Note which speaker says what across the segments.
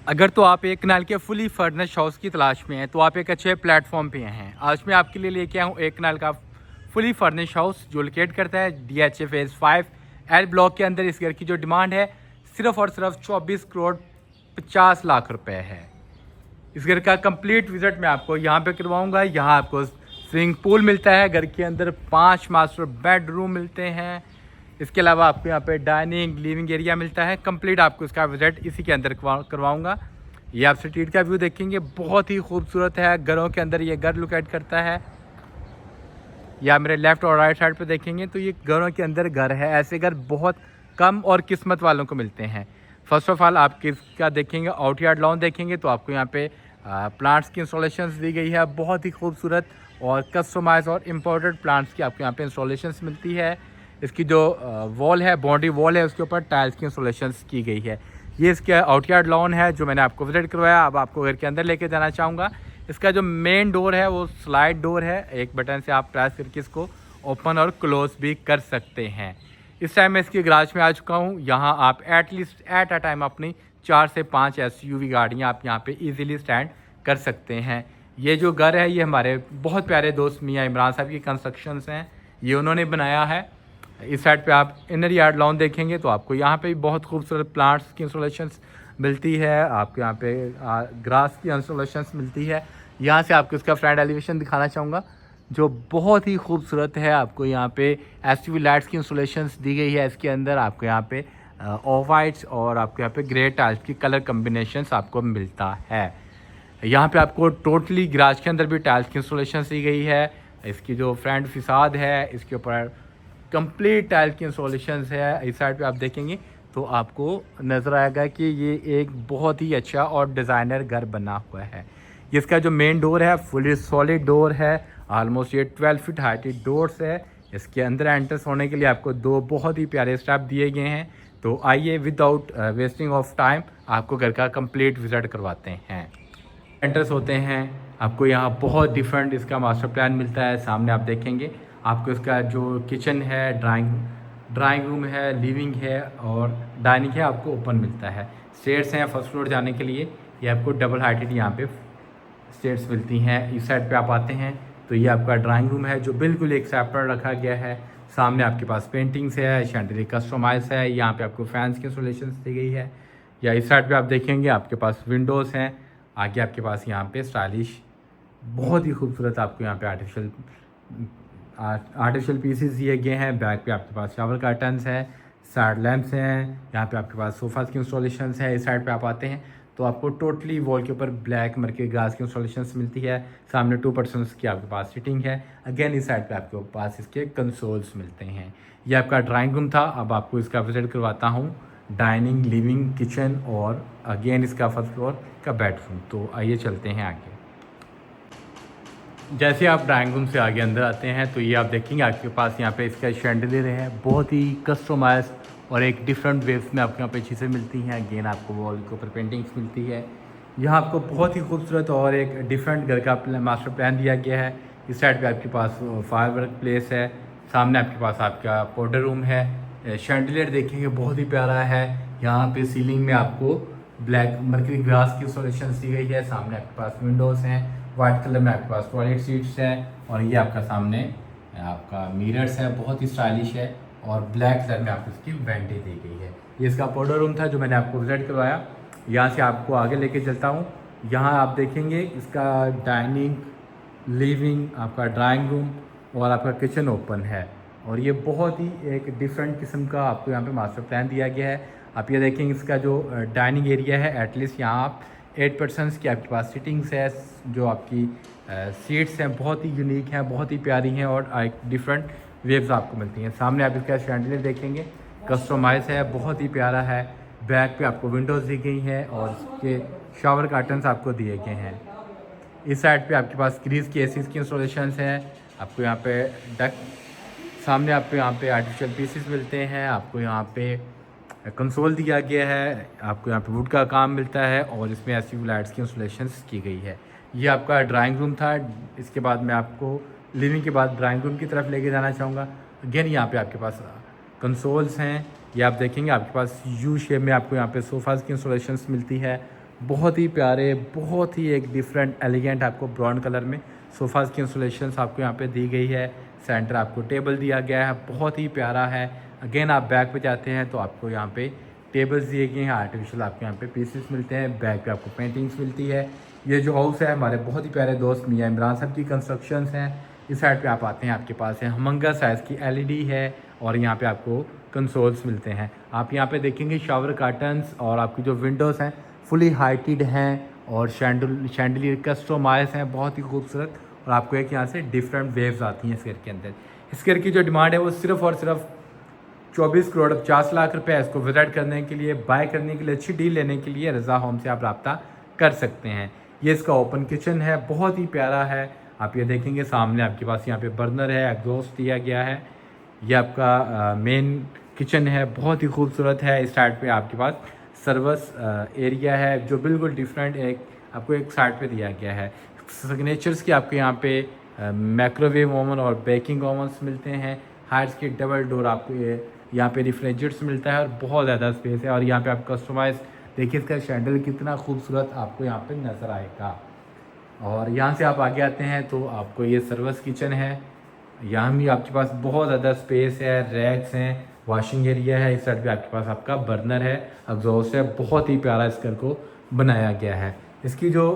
Speaker 1: अगर तो आप एक कनाल के फुली फर्निश्ड हाउस की तलाश में हैं तो आप एक अच्छे प्लेटफॉर्म पे हैं। आज मैं आपके लिए लेके आया हूँ एक कनाल का फुली फर्निश्ड हाउस जो लोकेट करता है DHA फेज़ 5 एल ब्लॉक के अंदर। इस घर की जो डिमांड है सिर्फ और सिर्फ 24 करोड़ 50 लाख रुपए है। इस घर का कंप्लीट विजिट मैं आपको यहाँ पे करवाऊँगा। यहाँ आपको स्विमिंग पूल मिलता है, घर के अंदर 5 मास्टर बेडरूम मिलते हैं। इसके अलावा आपको यहाँ पे डाइनिंग लिविंग एरिया मिलता है। कंप्लीट आपको इसका विजिट इसी के अंदर करवाऊँगा। ये आप स्ट्रीट का व्यू देखेंगे, बहुत ही खूबसूरत है। घरों के अंदर ये घर लोकेट करता है। या मेरे लेफ़्ट और राइट साइड पे देखेंगे तो ये घरों के अंदर घर है। ऐसे घर बहुत कम और किस्मत वालों को मिलते हैं। फर्स्ट ऑफ ऑल आप किसका देखेंगे, आउटयार्ड लॉन देखेंगे तो आपको यहाँ पे प्लांट्स की इंस्टॉलेशंस दी गई है, बहुत ही खूबसूरत और कस्टमाइज और इम्पोर्टेड प्लांट्स की आपको यहाँ पे इंस्टॉलेशंस मिलती है। इसकी जो वॉल है, बाउंड्री वॉल है, उसके ऊपर टाइल्स की इंस्टॉलेशंस की गई है। ये इसका आउटयार्ड लॉन है जो मैंने आपको विजिट करवाया। अब आपको घर के अंदर लेके जाना चाहूँगा। इसका जो मेन डोर है वो स्लाइड डोर है। एक बटन से आप प्रेस करके इसको ओपन और क्लोज भी कर सकते हैं। इस टाइम मैं इसकी गराज में आ चुका हूँ। यहाँ आप एटलीस्ट एट अ टाइम अपनी 4 से 5 SUV गाड़ियाँ आप यहाँ पे इजीली स्टैंड कर सकते हैं। ये जो घर है ये हमारे बहुत प्यारे दोस्त मियाँ इमरान साहब की कंस्ट्रक्शंस हैं, ये उन्होंने बनाया है। इस साइड पे आप इनर यार्ड लॉन देखेंगे तो आपको यहाँ पे भी बहुत खूबसूरत प्लांट्स की इंस्टॉलेशंस मिलती है। आपको यहाँ पे ग्रास की इंस्टॉलेशंस मिलती है। यहाँ से आपको इसका फ्रंट एलिवेशन दिखाना चाहूँगा जो बहुत ही खूबसूरत है। आपको यहाँ पे SUV लाइट्स की इंस्टॉलेशंस दी गई है। इसके अंदर आपको यहाँ पे ऑफ वाइट्स और आपको यहाँ पे ग्रे टाइल्स की कलर कम्बिनेशंस आपको मिलता है। यहाँ पे आपको टोटली गैराज के अंदर भी टाइल्स की इंस्टॉलेशन दी गई है। इसकी जो फ्रंट फिसाद है इसके ऊपर कंप्लीट टाइल्स की इंस्टॉलेशन है। इस साइड पे आप देखेंगे तो आपको नज़र आएगा कि ये एक बहुत ही अच्छा और डिज़ाइनर घर बना हुआ है। इसका जो मेन डोर है फुली सॉलिड डोर है। ऑलमोस्ट ये 12 फीट हाइटेड डोर्स है। इसके अंदर एंटर्स होने के लिए आपको 2 बहुत ही प्यारे स्टेप दिए गए हैं। तो आइए विदाउट वेस्टिंग ऑफ टाइम आपको घर का कंप्लीट विजिट करवाते हैं। एंटर्स होते हैं, आपको यहाँ बहुत डिफरेंट इसका मास्टर प्लान मिलता है। सामने आप देखेंगे आपको इसका जो किचन है, ड्राइंग रूम है, लिविंग है और डाइनिंग है आपको ओपन मिलता है। स्टेयर्स हैं फर्स्ट फ्लोर जाने के लिए, ये आपको डबल हाइटेड यहाँ पे स्टेयर्स मिलती हैं। इस साइड पे आप आते हैं तो ये आपका ड्राइंग रूम है जो बिल्कुल एक सेपरेट रखा गया है। सामने आपके पास पेंटिंग्स है, शैंडलियर कस्टमाइज है। यहाँ पे आपको फैंस की इंस्टॉलेशन दी गई है। या इस साइड पे आप देखेंगे आपके पास विंडोज़ हैं। आगे आपके पास यहाँ पे स्टाइलिश बहुत ही खूबसूरत आपको यहाँ पे आर्टिफिशियल पीसेस दिए गए हैं। बैक पे आपके पास शावर कर्टन्स है, साइड लैंप्स हैं। यहाँ पे आपके पास सोफ़ा की इंस्टॉलेशंस है। इस साइड पे आप आते हैं तो आपको टोटली वॉल के ऊपर ब्लैक मरके ग्लास की इंस्टॉलेशंस मिलती है। सामने 2 पर्सन्स की आपके पास सीटिंग है। अगेन इस साइड पे आपके पास इसके कंसोल्स मिलते हैं। ये आपका ड्राइंग रूम था। अब आपको इसका विजिट करवाता हूँ। डाइनिंग, लिविंग, किचन और अगेन इसका फर्स्ट फ्लोर का बेडरूम। तो आइए चलते हैं आगे। जैसे आप ड्राइंग रूम से आगे अंदर आते हैं तो ये आप देखेंगे आपके पास यहाँ पे इसका शैंडलियर है, बहुत ही कस्टमाइज और एक डिफरेंट वेव्स में आपके यहाँ पे चीज़ें मिलती हैं। अगेन आपको वॉल के ऊपर पेंटिंग्स मिलती है। यहाँ आपको बहुत ही खूबसूरत और एक डिफरेंट घर का मास्टर प्लान दिया गया है। इस साइड पे आपके पास फायर वर्क प्लेस है। सामने आपके पास आपका पाउडर रूम है। शैंडलियर देखेंगे बहुत ही प्यारा है। यहाँ पे सीलिंग में आपको ब्लैक मर्करी ग्लास की इंस्टॉलेशन दी गई है। सामने आपके पास विंडोज़ हैं। वाइट कलर में आपके पास टॉयलेट सीट्स हैं और ये आपका सामने आपका मिरर्स है, बहुत ही स्टाइलिश है। और ब्लैक कलर में आपको इसकी वेंटी दी गई है। ये इसका पाउडर रूम था जो मैंने आपको विजिट करवाया। यहाँ से आपको आगे लेके चलता हूँ। यहाँ आप देखेंगे इसका डाइनिंग, लिविंग, आपका ड्राइंग रूम और आपका किचन ओपन है। और ये बहुत ही एक डिफरेंट किस्म का आपको यहाँ पे मास्टर प्लान दिया गया है। आप ये देखेंगे इसका जो डाइनिंग एरिया है, एटलीस्ट यहाँ आप 8 पर्सन्स की आपके पास सीटिंग्स है। जो आपकी सीट्स हैं बहुत ही यूनिक हैं, बहुत ही प्यारी हैं और एक डिफरेंट वेव्स आपको मिलती हैं। सामने आप इसका शैंडलियर देखेंगे, कस्टमाइज है, बहुत ही प्यारा है। बैक पे आपको विंडोज़ दी गई हैं और इसके शावर कर्टन्स आपको दिए गए हैं। इस साइड पे आपके पास ग्रीस की एसीज की इंस्टॉलेशंस हैं। आपको यहाँ पे डक सामने आपको यहाँ पे आर्टिफिशियल पीसेस मिलते हैं। आपको यहाँ पे कंसोल दिया गया है। आपको यहाँ पे वुड का काम मिलता है और इसमें SUV लाइट्स की इंस्टॉलेशंस की गई है। ये आपका ड्राइंग रूम था। इसके बाद मैं आपको लिविंग के बाद ड्राइंग रूम की तरफ लेके जाना चाहूँगा। अगेन यहाँ पे आपके पास कंसोल्स हैं। ये आप देखेंगे आपके पास U शेप में आपको यहाँ पे सोफ़ाज़ की इंस्टॉलेशंस मिलती है। बहुत ही प्यारे, बहुत ही एक डिफरेंट एलिगेंट आपको ब्राउन कलर में सोफ़ाज़ की इंस्टॉलेशंस आपको यहाँ पे दी गई है। सेंटर आपको टेबल दिया गया है, बहुत ही प्यारा है। अगेन आप बैक पे जाते हैं तो आपको यहाँ पे टेबल्स दिए गए हैं, आर्टिफिशियल आपको यहाँ पे पीसेस मिलते हैं, बैक पे आपको पेंटिंग्स मिलती है। ये जो हाउस है हमारे बहुत ही प्यारे दोस्त मियाँ इमरान साहब की कंस्ट्रक्शंस हैं। इस साइड पे आप आते हैं, आपके पास है हमंगा साइज़ की एलईडी है और यहाँ पे आपको कंसोल्स मिलते हैं। आप यहाँ पे देखेंगे शावर कर्टन्स और आपकी जो विंडोज़ हैं फुली हाइटेड हैं और शैंडलियर कस्टमाइज हैं, बहुत ही खूबसूरत। और आपको एक यहाँ से डिफरेंट वेव्स आती हैं इस घर के अंदर। इस घर की जो डिमांड है वो सिर्फ़ और सिर्फ 24 करोड़ 50 लाख रुपए। इसको विजिट करने के लिए, बाय करने के लिए, अच्छी डील लेने के लिए रज़ा होम से आप रब्ता कर सकते हैं। ये इसका ओपन किचन है, बहुत ही प्यारा है। आप ये देखेंगे सामने आपके पास यहाँ पे बर्नर है, एग्जॉस्ट दिया गया है। ये आपका मेन किचन है, बहुत ही खूबसूरत है। इस साइड पे आपके पास सर्विस एरिया है जो बिल्कुल डिफरेंट आपको एक साइड पे दिया गया है। सिग्नेचर्स की आपको यहाँ पे माइक्रोवेव ओवन और बेकिंग ओवन्स मिलते हैं। हाइट्स के डबल डोर आपको यहाँ पे रेफ्रिजरेटर्स मिलता है और बहुत ज़्यादा स्पेस है। और यहाँ पे आप कस्टमाइज देखिए, इसका शैंडल कितना खूबसूरत आपको यहाँ पे नज़र आएगा। और यहाँ से आप आगे आते हैं तो आपको ये सर्विस किचन है। यहाँ भी आपके पास बहुत ज़्यादा स्पेस है, रैक्स हैं, वॉशिंग एरिया है। इस साइड पे आपके पास आपका बर्नर है, एग्जॉस्ट है। बहुत ही प्यारा इस घर को बनाया गया है। इसकी जो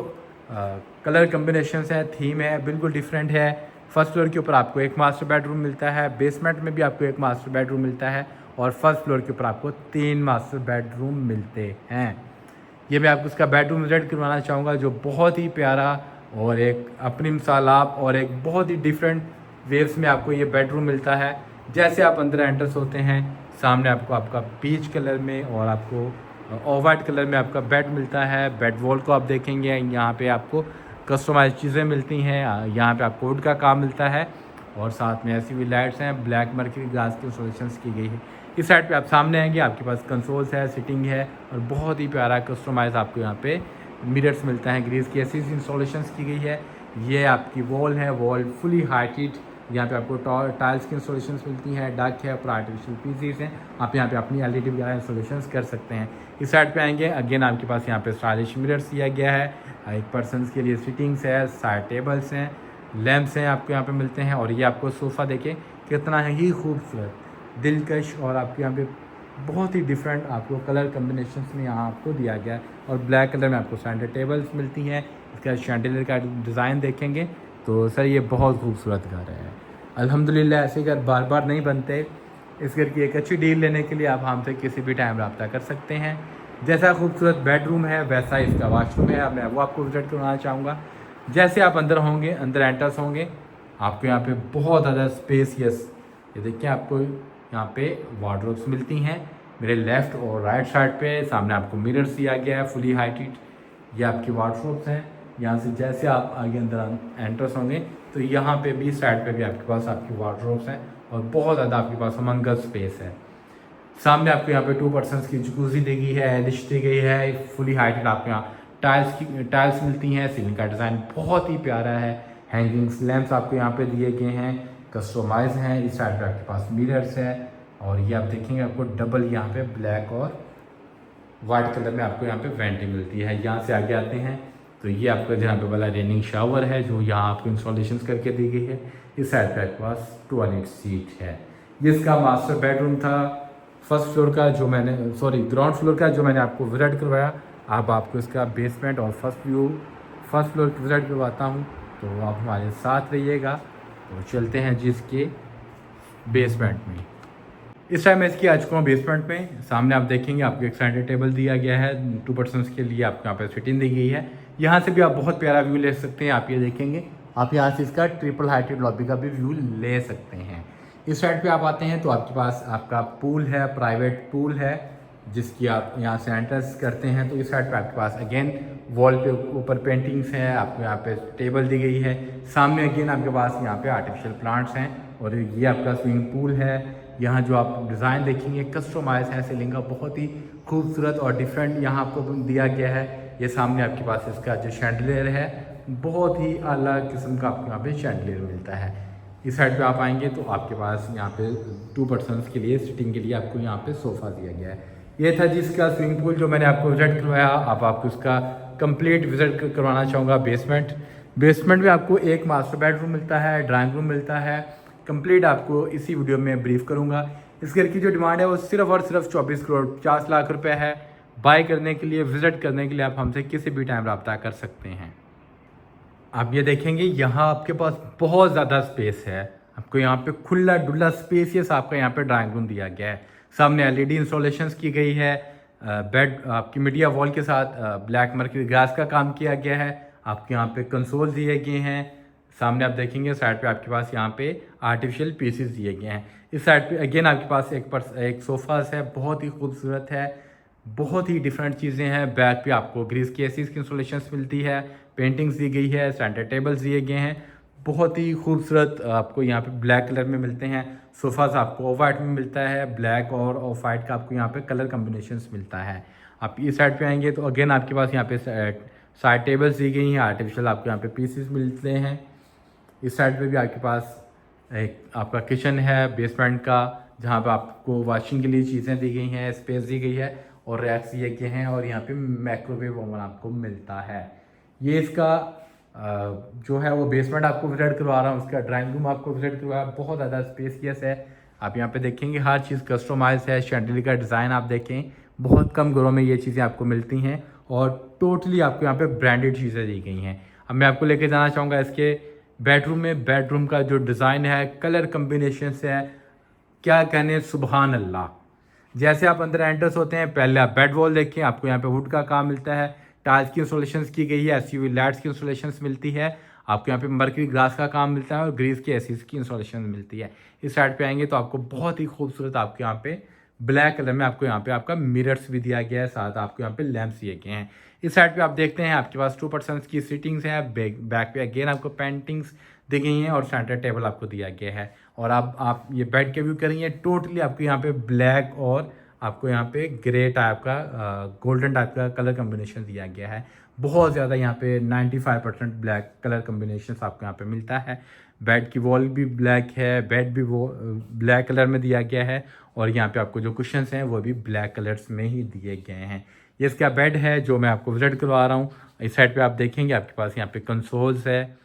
Speaker 1: कलर कम्बिनेशंस है, थीम है, बिल्कुल डिफरेंट है। फर्स्ट फ्लोर के ऊपर आपको एक मास्टर बेडरूम मिलता है, बेसमेंट में भी आपको एक मास्टर बेडरूम मिलता है और फर्स्ट फ्लोर के ऊपर आपको 3 मास्टर बेडरूम मिलते हैं। ये मैं आपको इसका बेडरूम विजिट करवाना चाहूँगा जो बहुत ही प्यारा और एक अपनी मिसालाब और एक बहुत ही डिफरेंट वेव्स में आपको ये बेडरूम मिलता है। जैसे आप अंदर एंटर्स होते हैं, सामने आपको आपका पीच कलर में और आपको ऑफ वाइट कलर में आपका बेड मिलता है। बेड वॉल को आप देखेंगे, यहाँ पे आपको कस्टमाइज चीज़ें मिलती हैं। यहाँ पे आपको वुड का काम मिलता है और साथ में ऐसी भी लाइट्स हैं, ब्लैक मर्करी ग्लास की इंस्टॉलेशंस की गई है। इस साइड पे आप सामने आएंगे, आपके पास कंसोल्स है, सिटिंग है और बहुत ही प्यारा कस्टमाइज आपको यहाँ पे मिरर्स मिलता है। ग्रीस की ऐसी इंस्टॉलेशंस की गई है। ये आपकी वॉल है, वॉल फुली हाइटेड। यहाँ पे आपको टाइल्स की इंस्टॉलेशंस मिलती हैं, डक है, ऊपर आर्टिफिशियल पीसीस हैं। आप यहाँ पे अपनी एलईडी वगैरह इंस्टॉलेशंस कर सकते हैं। इस साइड पे आएंगे, अगेन आपके पास यहाँ पे स्टाइलिश मिरर्स दिया गया है। एक पर्सन के लिए सिटिंग्स है, साइड टेबल्स हैं, लैंप्स हैं आपको यहाँ पे मिलते हैं। और ये आपको सोफ़ा देखें कितना ही खूबसूरत, दिलकश और आपके यहाँ पे बहुत ही डिफरेंट आपको कलर कम्बिनेशंस में यहाँ आपको दिया गया है। और ब्लैक कलर में आपको सेंटर टेबल्स मिलती हैं। इसका शैंडलियर का डिज़ाइन देखेंगे तो सर ये बहुत खूबसूरत घर है। अल्हम्दुलिल्लाह ऐसे घर बार बार नहीं बनते। इस घर की एक अच्छी डील लेने के लिए आप हमसे किसी भी टाइम रब्ता कर सकते हैं। जैसा खूबसूरत बेडरूम है वैसा इसका वाशरूम है, मैं वो आपको विजिट करवाना चाहूँगा। जैसे आप अंदर होंगे, अंदर एंटर्स होंगे, आपको यहाँ पे बहुत ज़्यादा स्पेसियस, ये देखिए आपको यहाँ पे वार्डरोब्स मिलती हैं मेरे लेफ़्ट और राइट साइड पे। सामने आपको मिरर्स दिया गया है फुली हाइटेड। ये आपकी वार्डरोब्स हैं। यहाँ से जैसे आप आगे अंदर एंटर्स होंगे तो यहाँ पे भी साइड पे भी आपके पास आपकी वार्डरोब्स हैं और बहुत ज़्यादा आपके पास हमंगस स्पेस है। सामने आपको यहाँ पे 2 पर्सन्स की जकूज़ी दी गई है, डिश दी गई है, फुली हाइटेड। आपको यहाँ टाइल्स मिलती हैं। सीलिंग का डिज़ाइन बहुत ही प्यारा है। हैंगिंग्स लैंप्स आपको यहाँ पे दिए गए हैं, कस्टमाइज हैं। इस साइड पे आपके पास मिरर्स है और ये आप देखेंगे आपको डबल यहाँ पे ब्लैक और वाइट कलर में आपको यहाँ पे वेंटिंग मिलती है। यहाँ से आगे आते हैं तो ये आपका जहाँ पे वाला रेनिंग शावर है जो यहाँ आपको इंस्टॉलेशन करके दी गई है। इस साइड पे आपके पास टॉयलेट सीट है। ये इसका मास्टर बेडरूम था फर्स्ट फ्लोर का जो मैंने ग्राउंड फ्लोर का जो मैंने आपको विजिट करवाया। अब आपको इसका बेसमेंट और फर्स्ट फ्लोर विजिट करवाता हूँ, तो आप हमारे साथ रहिएगा। तो चलते हैं जिसके बेसमेंट में। इस टाइम मैं इसकी आ चुका हूँ बेसमेंट में। सामने आप देखेंगे आपको एक सेंटर टेबल दिया गया है, 2 पर्सन्स के लिए आपको यहाँ पे फिटिंग दी गई है। यहाँ से भी आप बहुत प्यारा व्यू ले सकते हैं। आप ये देखेंगे, आप यहाँ से इसका ट्रिपल हाइटेड लॉबी का भी व्यू ले सकते हैं। इस साइड पे आप आते हैं तो आपके पास आपका पूल है, प्राइवेट पूल है, जिसकी आप यहाँ से एंट्रेंस करते हैं। तो इस साइड पे आपके पास अगेन वॉल पे ऊपर पेंटिंग्स हैं, आपको यहाँ पे टेबल दी गई है। सामने अगेन आपके पास यहाँ पे आर्टिफिशियल प्लांट्स हैं और ये आपका स्विमिंग पूल है। यहाँ जो आप डिज़ाइन देखेंगे कस्टमाइज है, सीलिंग का बहुत ही खूबसूरत और डिफरेंट यहाँ आपको दिया गया है। ये सामने आपके पास इसका जो शैंडलियर है, बहुत ही अलग किस्म का आपको यहाँ पे शैंडलियर मिलता है। इस साइड पे आप आएंगे तो आपके पास यहाँ पे 2 पर्सन्स के लिए सिटिंग के लिए आपको यहाँ पे सोफ़ा दिया गया है। ये था जिसका स्विमिंग पूल जो मैंने आपको विजिट करवाया। अब आपको उसका कंप्लीट विजिट करवाना चाहूँगा बेसमेंट में आपको एक मास्टर बेडरूम मिलता है, ड्राइंग रूम मिलता है। कंप्लीट आपको इसी वीडियो में ब्रीफ करूँगा। इस घर की जो डिमांड है वो सिर्फ और सिर्फ 24 करोड़ 50 लाख रुपए है। बाय करने के लिए, विजिट करने के लिए आप हमसे किसी भी टाइम रब्ता कर सकते हैं। आप ये देखेंगे यहाँ आपके पास बहुत ज़्यादा स्पेस है। आपको यहाँ पे खुला डुला स्पेसियस आपका यहाँ पे ड्राइंग रूम दिया गया है। सामने एलईडी इंस्टॉलेशंस की गई है। बेड आपकी मीडिया वॉल के साथ ब्लैक मर्करी ग्लास का काम किया गया है। आपके यहाँ पे कंसोल दिए गए हैं। सामने आप देखेंगे साइड पे आपके पास यहाँ पे आर्टिफिशियल पीसेस दिए गए हैं। इस साइड पे अगेन आपके पास एक सोफास है, बहुत ही खूबसूरत है, बहुत ही डिफरेंट चीज़ें हैं। बैक पे आपको ग्रीस की एसीज की इंस्टॉलेशंस मिलती है, पेंटिंग्स दी गई है, सेंटर टेबल्स दिए गए हैं, बहुत ही खूबसूरत। आपको यहाँ पे ब्लैक कलर में मिलते हैं। सोफ़ास आपको ऑफ वाइट में मिलता है, ब्लैक और ऑफ वाइट का आपको यहाँ पे कलर कम्बिनेशंस मिलता है। आप इस साइड पे आएंगे तो अगेन आपके पास यहाँ पे साइड टेबल्स दी गई हैं, आर्टिफिशियल आपको यहाँ पे पीसेस मिलते हैं। इस साइड पे भी आपके पास एक आपका किचन है बेसमेंट का, जहाँ पे आपको वॉशिंग के लिए चीज़ें दी गई हैं, स्पेस दी गई है और रैक्स दिए गए हैं और यहाँ पे माइक्रोवेव ओवन आपको मिलता है। ये इसका जो है वो बेसमेंट आपको विजिट करवा रहा हूँ। उसका ड्राइंग रूम आपको विजिट करवाया, बहुत ज़्यादा स्पेसियस है। आप यहाँ पे देखेंगे हर चीज़ कस्टमाइज है। शैंडलियर का डिज़ाइन आप देखें, बहुत कम घरों में ये चीज़ें आपको मिलती हैं और टोटली आपको यहाँ पे ब्रांडेड चीज़ें दी गई हैं। अब मैं आपको लेके जाना चाहूँगा इसके बेडरूम में। बेडरूम का जो डिज़ाइन है, कलर कम्बिनेशन है, क्या कहने, सुबहान अल्लाह। जैसे आप अंदर एंटर्स होते हैं, पहले आप बेड वॉल देखें, आपको यहाँ पे वुड का काम मिलता है, टाइल्स की इंस्टॉलेशंस की गई है, एसयूवी लाइट्स की इंस्टॉलेशंस मिलती है, आपको यहाँ पे मर्करी ग्लास का काम मिलता है और ग्रीस की एसीज की इंस्टॉलेशन मिलती है। इस साइड पे आएंगे तो आपको बहुत ही खूबसूरत आपको यहाँ पे ब्लैक कलर में आपको यहाँ पे आपका मिरर्स भी दिया गया है, साथ आपको यहाँ पे लैंप्स दिए गए हैं। इस साइड पे आप देखते हैं आपके पास 2% की सीटिंग्स हैं। बैक पे अगेन आपको पेंटिंग्स दी गई हैं और सेंटर टेबल आपको दिया गया है। और आप ये बेड के व्यू करेंगे, टोटली आपको यहाँ पे ब्लैक और आपको यहाँ पे ग्रे टाइप का गोल्डन टाइप का कलर कम्बिनेशन दिया गया है। बहुत ज़्यादा यहाँ पे 95% ब्लैक कलर कम्बिनेशन आपको यहाँ पे मिलता है। बेड की वॉल भी ब्लैक है, बेड भी वो ब्लैक कलर में दिया गया है और यहाँ पे आपको जो कुशन्स हैं वो भी ब्लैक कलर्स में ही दिए गए हैं। ये इसका बेड है जो मैं आपको विजिट करवा रहा हूँ। इस साइड पे आप देखेंगे आपके पास यहाँ पे कंसोल्स है।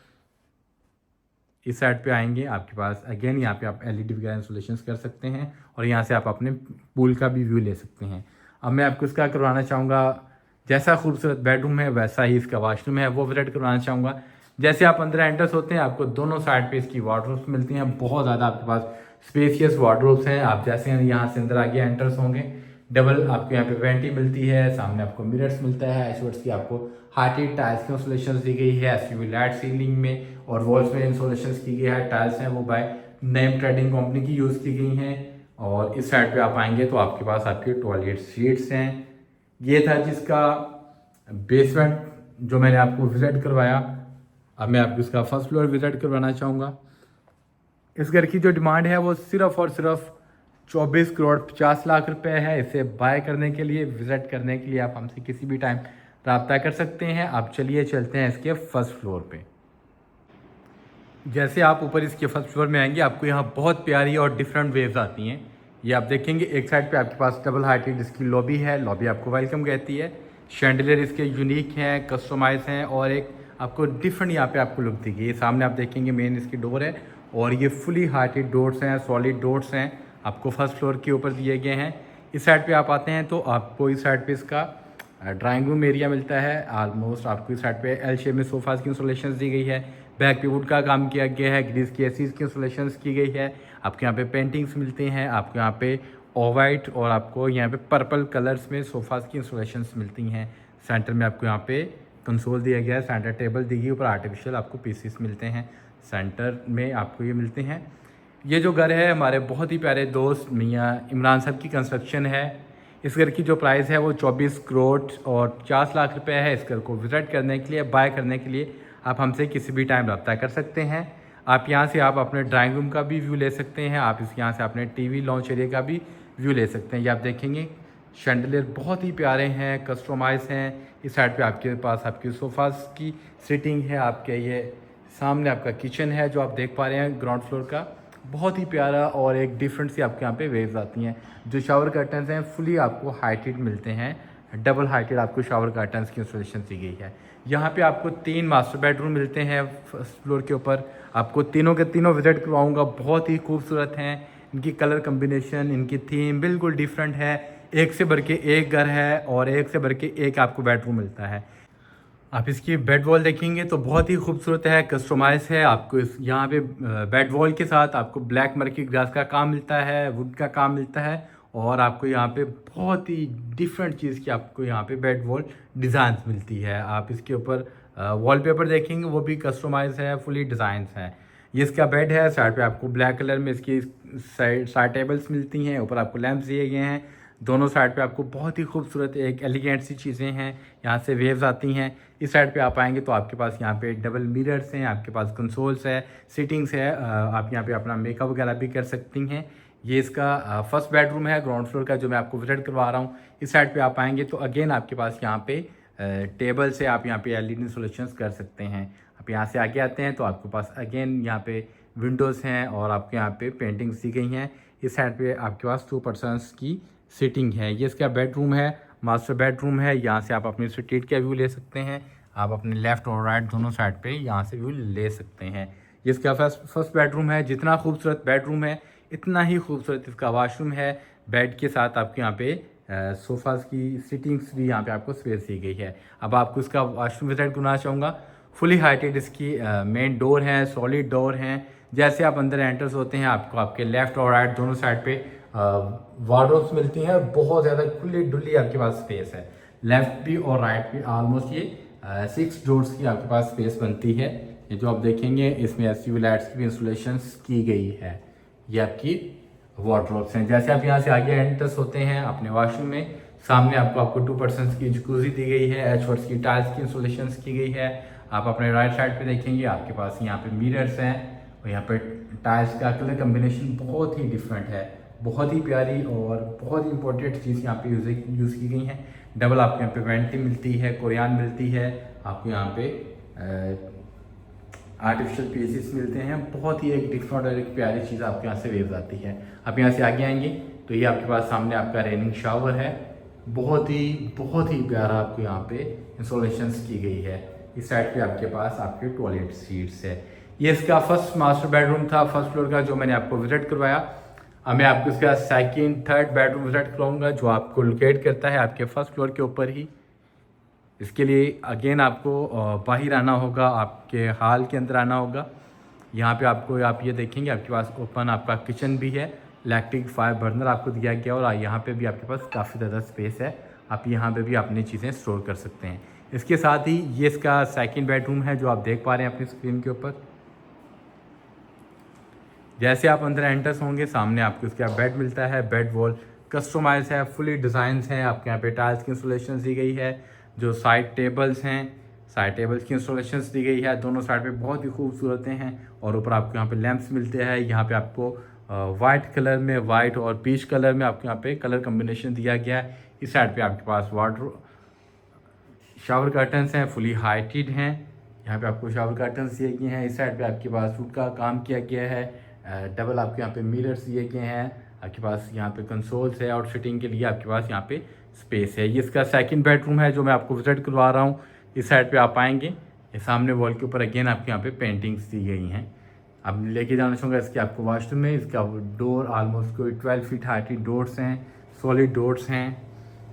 Speaker 1: इस साइड पे आएंगे आपके पास अगेन यहाँ पे आप एलईडी वगैरह इंस्टॉलेशन कर सकते हैं और यहाँ से आप अपने पूल का भी व्यू ले सकते हैं। अब मैं आपको इसका करवाना चाहूँगा, जैसा खूबसूरत बेडरूम है वैसा ही इसका वॉशरूम है, वो विजिट करवाना चाहूँगा। जैसे आप अंदर एंटर्स होते हैं, आपको दोनों साइड पे इसकी वार्डरोब्स मिलती हैं। बहुत ज़्यादा आपके पास स्पेसियस वार्डरोब्स हैं। आप जैसे यहाँ से अंदर आगे एंटर्स होंगे, डबल आपको यहाँ पे वेंटी मिलती है, सामने आपको मिरर्स मिलता है, एशवर्ड्स की आपको हार्टेड टाइल्स की इंस्टॉलेशन दी गई है, एसयूवी लाइट सीलिंग में और वॉल्स में इंस्टॉलेशन की गई है। टाइल्स हैं वो बाय नेम ट्रेडिंग कंपनी की यूज़ की गई हैं। और इस साइड पे आप आएंगे तो आपके पास आपके टॉयलेट सीट्स हैं। ये था जिसका बेसमेंट जो मैंने आपको विजिट करवाया। अब मैं आपको इसका फर्स्ट फ्लोर विजिट करवाना चाहूँगा। इस घर की जो डिमांड है वो सिर्फ और सिर्फ 24 करोड़ 50 लाख रुपए है। इसे बाय करने के लिए, विजिट करने के लिए आप हमसे किसी भी टाइम रब्ता कर सकते हैं। आप चलिए चलते हैं इसके फर्स्ट फ्लोर पे। जैसे आप ऊपर इसके फर्स्ट फ्लोर में आएंगे, आपको यहाँ बहुत प्यारी और डिफरेंट वेव्स आती हैं। ये आप देखेंगे एक साइड पे आपके पास डबल हाइटेड इसकी लॉबी है, लॉबी आपको वेलकम कहती है। शैंडलियर इसके यूनिक हैं, कस्टमाइज हैं और एक आपको डिफरेंट यहाँ पे आपको लुक दी गई। सामने आप देखेंगे मेन इसकी डोर है और ये फुली हार्टेड डोर्स हैं, सॉलिड डोर्स हैं, आपको फर्स्ट फ्लोर के ऊपर दिए गए हैं। इस साइड पे आप आते हैं तो आपको इस साइड पे इसका ड्राइंग रूम एरिया मिलता है। ऑलमोस्ट आपको इस साइड पे एल शेप में सोफास की इंस्टॉलेशन दी गई है, बैक पे वुड का काम किया गया है, ग्रीस की एसीज की इंस्टॉलेशन की गई है। आपके यहाँ पे पेंटिंग्स मिलते हैं, आपको यहाँ पे ऑफ वाइट और आपको यहाँ पे पर्पल कलर्स में सोफास की इंस्टॉलेशन मिलती हैं। सेंटर में आपको यहाँ पे कंसोल दिया गया है, सेंटर टेबल दी गई, ऊपर आर्टिफिशियल आपको पीसेस मिलते हैं, सेंटर में आपको ये मिलते हैं। ये जो घर है हमारे बहुत ही प्यारे दोस्त मियाँ इमरान साहब की कंस्ट्रक्शन है। इस घर की जो प्राइस है वो 24 करोड़ और 50 लाख रुपए है। इस घर को विजिट करने के लिए, बाय करने के लिए आप हमसे किसी भी टाइम रब्ता कर सकते हैं। आप यहाँ से आप अपने ड्राइंग रूम का भी व्यू ले सकते हैं, आप इस यहाँ से अपने टीवी लॉन्च एरिया का भी व्यू ले सकते हैं। ये आप देखेंगे शैंडलियर बहुत ही प्यारे हैं, कस्टमाइज हैं। इस साइड पे आपके पास आपके सोफास की सीटिंग है, आपके ये सामने आपका किचन है जो आप देख पा रहे हैं ग्राउंड फ्लोर का। बहुत ही प्यारा और एक डिफरेंट सी आपके यहाँ पे वेव्स आती हैं। जो शावर कर्टन्स हैं फुली आपको हाइटेड मिलते हैं, डबल हाइटेड आपको शावर कर्टन्स की इंस्टॉलेशन दी गई है। यहाँ पे आपको 3 मास्टर बेडरूम मिलते हैं फर्स्ट फ्लोर के ऊपर। आपको तीनों के तीनों विजिट करवाऊँगा, बहुत ही खूबसूरत हैं। इनकी कलर कम्बिनेशन, इनकी थीम बिल्कुल डिफरेंट है। एक से बढ़ के एक घर है और एक से बढ़ के एक आपको बेडरूम मिलता है। आप इसकी बेड वॉल देखेंगे तो बहुत ही खूबसूरत है, कस्टमाइज है। आपको इस यहाँ पे बेड वॉल के साथ आपको ब्लैक मर्की ग्रास का काम मिलता है, वुड का काम मिलता है और आपको यहाँ पे बहुत ही डिफरेंट चीज़ की आपको यहाँ पे बेड वॉल डिज़ाइन मिलती है। आप इसके ऊपर वॉलपेपर देखेंगे वो भी कस्टमाइज है, फुली डिज़ाइन है। ये इसका बेड है, साइड पे आपको ब्लैक कलर में इसकी साइड टेबल्स मिलती हैं, ऊपर आपको लैंप्स दिए गए हैं। दोनों साइड पे आपको बहुत ही खूबसूरत एक एलिगेंट सी चीज़ें हैं, यहाँ से वेव्स आती हैं। इस साइड पे आप आएंगे तो आपके पास यहाँ पे डबल मिरर्स हैं, आपके पास कंसोल्स है, सीटिंग्स है। आप यहाँ पे अपना मेकअप वगैरह भी कर सकती हैं। ये इसका फर्स्ट बेडरूम है ग्राउंड फ्लोर का, जो मैं आपको विजिट करवा रहा हूँ। इस साइड पे आप आएंगे तो अगेन आपके पास यहाँ पे टेबल से आप यहाँ पे एलईडी इंस्टॉलेशंस कर सकते हैं। आप यहाँ से आगे आते हैं तो आपके पास अगेन यहाँ पे विंडोज़ हैं और आपके यहाँ पे पेंटिंग्स दी गई हैं। इस साइड पे आपके पास 2 पर्सन्स की सीटिंग है। ये इसका बेडरूम है, मास्टर बेडरूम है। यहाँ से आप अपनी स्ट्रीट का व्यू ले सकते हैं, आप अपने लेफ़्ट और राइट दोनों साइड पे यहाँ से व्यू ले सकते हैं। ये इसका फर्स्ट बेडरूम है। जितना खूबसूरत बेडरूम है इतना ही खूबसूरत इसका वॉशरूम है। बेड के साथ आपके यहाँ पे सोफ़ाज़ की सीटिंग्स भी यहाँ पे आपको स्पेस दी गई है। अब आपको इसका वॉशरूम विजिट करना चाहूँगा। फुली हाइटेड इसकी मेन डोर हैं, सॉलिड डोर हैं। जैसे आप अंदर एंटर्स होते हैं आपको आपके लेफ़्ट और राइट दोनों साइड पे वार्डरोब्स मिलती हैं। बहुत ज़्यादा खुली डुली आपके पास स्पेस है। लेफ़्ट भी और राइट भी ऑलमोस्ट ये 6 डोर्स की आपके पास स्पेस बनती है। ये जो आप देखेंगे इसमें एसयूवी लाइट्स की भी इंस्टॉलेशंस की गई है। ये आपकी वार्डरोब्स हैं। जैसे आप यहाँ से आगे एंटर्स होते हैं अपने वॉशरूम में, सामने आपको 2 पर्सन्स की जकूज़ी दी गई है, एचवर्ड्स की टाइल्स की इंस्टॉलेशंस की गई है। आप अपने राइट साइड पे देखेंगे आपके पास यहाँ पे मिरर्स हैं और यहाँ पे टाइल्स का कलर कम्बिनेशन बहुत ही डिफरेंट है। बहुत ही प्यारी और बहुत ही इंपॉर्टेंट चीज़ यहाँ पे यूज़ की गई है। डबल आपको यहाँ पे वेंटी मिलती है, कोरियान मिलती है, आपको यहाँ पे आर्टिफिशियल पीसेस मिलते हैं। बहुत ही एक डिफरेंट और एक प्यारी चीज़ आपके यहाँ से वेव्स आती है। आप यहाँ से आगे आएंगे तो ये आपके पास सामने आपका रेनिंग शावर है। बहुत ही प्यारा आपको यहाँ पे इंस्टॉलेशंस की गई है। इस साइड पे आपके पास आपके टॉयलेट सीट्स है। ये इसका फर्स्ट मास्टर बेडरूम था फर्स्ट फ्लोर का, जो मैंने आपको विजिट करवाया। अब मैं आपको इसका सेकंड थर्ड बेडरूम विजिट करवाऊंगा, जो आपको लोकेट करता है आपके फर्स्ट फ्लोर के ऊपर ही। इसके लिए अगेन आपको बाहर आना होगा, आपके हॉल के अंदर आना होगा। यहाँ पे आपको आप ये देखेंगे आपके पास ओपन आपका किचन भी है, इलेक्ट्रिक 5 बर्नर आपको दिया गया और यहाँ पे भी आपके पास काफ़ी ज़्यादा स्पेस है। आप यहाँ पे भी अपनी चीज़ें स्टोर कर सकते हैं। इसके साथ ही ये इसका सेकंड बेडरूम है जो आप देख पा रहे हैं अपनी स्क्रीन के ऊपर। जैसे आप अंदर एंटर्स होंगे सामने आपको इसका बेड मिलता है। बेड वॉल कस्टमाइज है, फुली डिज़ाइंस हैं। आपके यहाँ पे टाइल्स की इंस्टॉलेशन दी गई है। जो साइड टेबल्स हैं, साइड टेबल्स की इंस्टॉलेशन दी गई है। दोनों साइड पे बहुत ही खूबसूरत हैं और ऊपर आपको यहाँ पे लैंप्स मिलते हैं। यहाँ पे आपको वाइट कलर में, वाइट और पीच कलर में आपको यहाँ पे कलर कम्बिनेशन दिया गया है। इस साइड पे आपके पास वाटर शावर कर्टन्स हैं, फुली हाइटेड हैं। यहाँ पे आपको शावर कर्टन्स दिए गए हैं। इस साइड पे आपके पास वुड का काम किया गया है। डबल आपके यहाँ पे मिरर्स दिए गए हैं। आपके पास यहाँ पे कंसोल्स है और फिटिंग के लिए आपके पास यहाँ पे स्पेस है। ये इसका सेकंड बेडरूम है जो मैं आपको विजिट करवा रहा हूँ। इस साइड पे आप आएंगे, ये सामने वॉल के ऊपर अगेन आपके यहाँ पे पेंटिंग्स दी गई हैं। अब लेके जाना चाहूँगा इसके आपको वॉशरूम में। इसका डोर ऑलमोस्ट कोई 12 फीट हाइट डोर्स हैं, सॉलिड डोर्स हैं।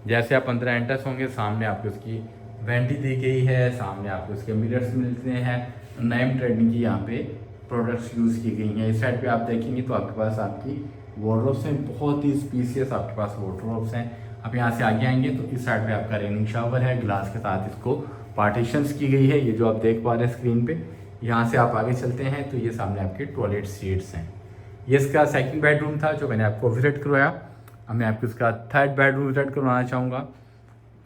Speaker 1: जैसे आप अंदर एंटर्स होंगे सामने आपको इसकी वेंटी दी गई है, सामने आपको इसके मिरर्स मिलते हैं। नेम ट्रेडिंग की यहाँ पे प्रोडक्ट्स यूज़ की गई हैं। इस साइड पे आप देखेंगे तो आपके पास आपकी वार्डरोब्स हैं, बहुत ही स्पीशियस आपके पास वार्डरोब्स हैं। आप यहाँ से आगे आएंगे तो इस साइड पे आपका रेनिंग शावर है, ग्लास के साथ इसको पार्टीशंस की गई है। ये जो आप देख पा रहे हैं स्क्रीन पे, यहाँ से आप आगे चलते हैं तो ये सामने आपके टॉयलेट सीट्स हैं। ये इसका सेकंड बेडरूम था जो मैंने आपको विजिट करवाया। अब मैं आपको इसका थर्ड बेडरूम विजिट करवाना चाहूँगा।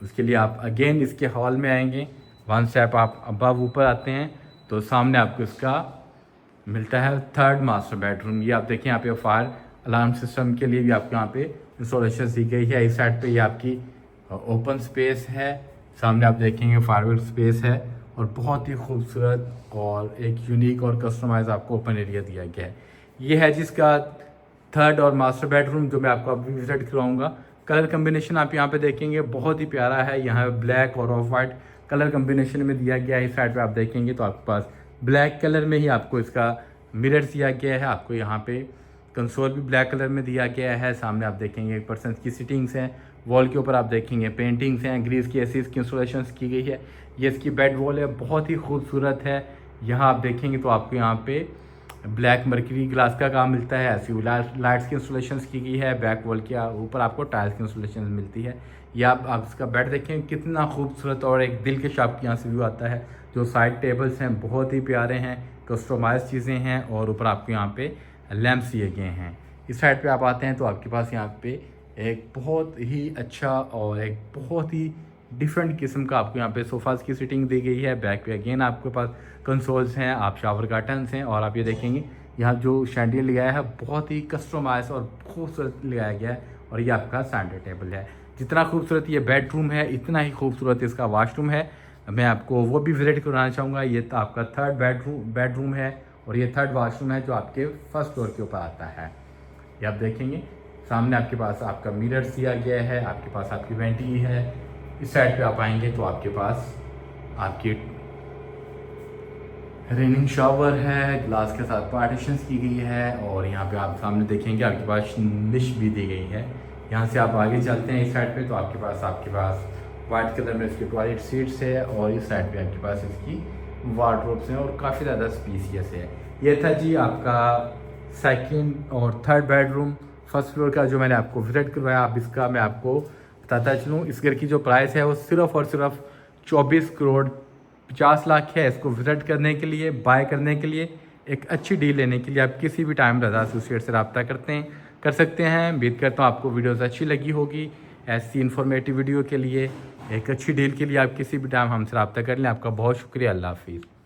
Speaker 1: उसके लिए आप अगेन इसके हॉल में आएंगे, वन स्टेप आप अबव ऊपर आते हैं तो सामने आपको इसका मिलता है थर्ड मास्टर बेडरूम। ये आप देखें यहाँ पे फायर अलार्म सिस्टम के लिए भी आपको यहाँ पे इंस्टॉलेशन दी गई है। इस साइड पे ये आपकी ओपन स्पेस है, सामने आप देखेंगे फायरवर्क स्पेस है और बहुत ही खूबसूरत और एक यूनिक और कस्टमाइज आपको ओपन एरिया दिया गया है। ये है जिसका थर्ड और मास्टर बेडरूम जो मैं आपको अभी विजिट करवाऊँगा। कलर कम्बिनेशन आप यहाँ पे देखेंगे बहुत ही प्यारा है। यहाँ ब्लैक और ऑफ वाइट कलर कम्बिनेशन में दिया गया है। इस साइड पे आप देखेंगे तो आपके पास ब्लैक कलर में ही आपको इसका मिरर दिया गया है। आपको यहाँ पे कंसोल भी ब्लैक कलर में दिया गया है। सामने आप देखेंगे पर्सन की सिटिंग्स हैं। वॉल के ऊपर आप देखेंगे पेंटिंग्स हैं, ग्रीस की एसीज की इंस्टॉलेशन की गई है। ये इसकी बेड वॉल है, बहुत ही खूबसूरत है। यहाँ आप देखेंगे तो आपको यहाँ पे ब्लैक मर्करी ग्लास का काम मिलता है। ऐसी लाइट्स की इंस्टॉलेशन की गई है। बैक वॉल के ऊपर आपको टाइल्स की इंस्टॉलेशन मिलती है। या आप इसका बेड देखें कितना खूबसूरत और एक दिल के शाप के यहाँ से व्यू आता है। जो साइड टेबल्स हैं बहुत ही प्यारे हैं, कस्टमाइज चीज़ें हैं और ऊपर आपको यहाँ पे लैंप्स दिए गए हैं। इस साइड पे आप आते हैं तो आपके पास यहाँ पे एक बहुत ही अच्छा और एक बहुत ही डिफरेंट किस्म का आपको यहाँ पे सोफ़ाज़ की सीटिंग दी गई है। बैक पे अगेन आपके पास कंसोल्स हैं, आप शावर कर्टन्स हैं और आप ये देखेंगे यहाँ जो शैंडियर लगाया है बहुत ही कस्टमाइज और खूबसूरत लगाया गया है। और ये आपका सेंटर टेबल है। जितना खूबसूरत ये बेडरूम है इतना ही खूबसूरत इसका वाशरूम है। मैं आपको वो भी विजिट कराना चाहूँगा। ये तो आपका थर्ड बेडरूम है और ये थर्ड वाशरूम है जो आपके फर्स्ट फ्लोर के ऊपर आता है। ये आप देखेंगे सामने आपके पास आपका मिरर दिया गया है। आपके पास आपकी वेंटी है। इस साइड पे आप आएंगे तो आपके पास आपकी रेनिंग शावर है, ग्लास के साथ पार्टीशंस की गई है। और यहाँ पे आप सामने देखेंगे आपके पास निश भी दी गई है। यहाँ से आप आगे चलते हैं इस साइड पे तो आपके पास वाइट कलर में इसकी टॉयलेट सीट्स है और इस साइड पे आपके पास इसकी वार्डरोब्स हैं और काफ़ी ज़्यादा स्पेसियस है। ये था जी आपका सेकंड और थर्ड बेडरूम फर्स्ट फ्लोर का जो मैंने आपको विजिट करवाया। आप इसका मैं आपको बताता चलूँ, इस घर की जो प्राइस है वो सिर्फ़ और सिर्फ 24 करोड़ 50 लाख है। इसको विजिट करने के लिए, बाय करने के लिए, एक अच्छी डील लेने के लिए आप किसी भी टाइम रज़ा एसोसिएट से रब्ता कर सकते हैं। उम्मीद करता हूँ आपको वीडियोज़ अच्छी लगी होगी। ऐसी इन्फॉर्मेटिव वीडियो के लिए, एक अच्छी डील के लिए आप किसी भी टाइम हमसे रब्ता कर लें। आपका बहुत शुक्रिया। अल्लाह हाफिज़।